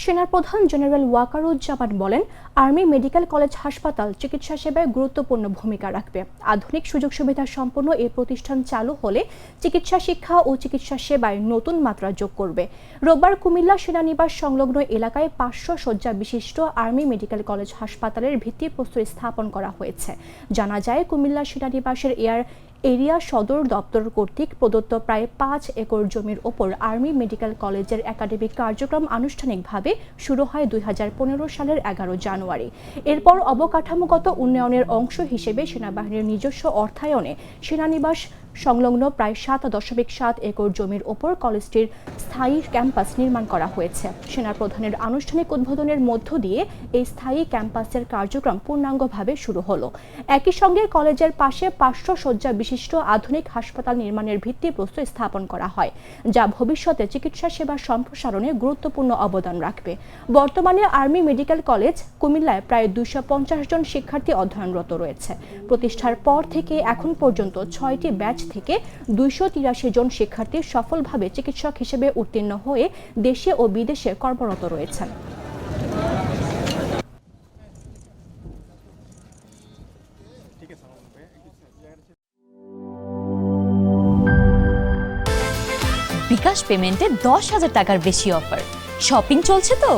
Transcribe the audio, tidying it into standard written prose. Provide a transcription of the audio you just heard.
সেনাপ্রধান জেনারেল ওয়াকারুজ্জামান বলেন, army medical college হাসপাতাল চিকিৎসা সেবায় গুরুত্বপূর্ণ ভূমিকা রাখবে। আধুনিক সুযোগ সুবিধা সম্পন্ন এই প্রতিষ্ঠান চালু হলে চিকিৎসা শিক্ষা ও চিকিৎসা সেবায় নতুন মাত্রা যোগ করবে। রোববার কুমিল্লা সেনানিবাস সংলগ্ন এলাকায় 500 শয্যা বিশিষ্ট আর্মি মেডিকেল কলেজ হাসপাতালের ভিত্তিপ্রস্তর স্থাপন করা হয়েছে। জানা যায়, কুমিল্লা সেনানিবাসের এরিয়া সদর দপ্তর কর্তৃক প্রদত্ত প্রায় 5 একর জমির ওপর আর্মি মেডিকেল কলেজের একাডেমিক কার্যক্রম আনুষ্ঠানিকভাবে শুরু হয় 2015 সালের 11 জানুয়ারি। এরপর অবকাঠামোগত উন্নয়নের অংশ হিসেবে সেনাবাহিনীর নিজস্ব অর্থায়নে সেনানিবাস সংলগ্ন প্রায় 7.7 একর জমির ওপর কলেজটির স্থায়ী ক্যাম্পাস নির্মাণ করা হয়েছে। সেনাপ্রধানের আনুষ্ঠানিক উদ্বোধনের মধ্য দিয়ে এই স্থায়ী ক্যাম্পাসের কার্যক্রম পূর্ণাঙ্গভাবে শুরু হলো। একই সঙ্গে কলেজের পাশে 500 শয্যা বিশিষ্ট আধুনিক হাসপাতাল নির্মাণের ভিত্তিপ্রস্তর স্থাপন করা হয়, যা ভবিষ্যতে চিকিৎসা সেবা সম্প্রসারণে গুরুত্বপূর্ণ অবদান রাখবে। বর্তমানে আর্মি মেডিকেল কলেজ কুমিল্লায় প্রায় 250 জন শিক্ষার্থী অধ্যয়নরত রয়েছে। প্রতিষ্ঠার পর থেকে এখন পর্যন্ত 6টি ব্যাচ থেকে 283 জন শিক্ষার্থী সফলভাবে চিকিৎসক হিসেবে উত্তীর্ণ হয়ে দেশে ও বিদেশে কর্মরত রয়েছেন। বিকাশ পেমেন্টে 10,000 টাকার বেশি অফার। শপিং চলছে তো।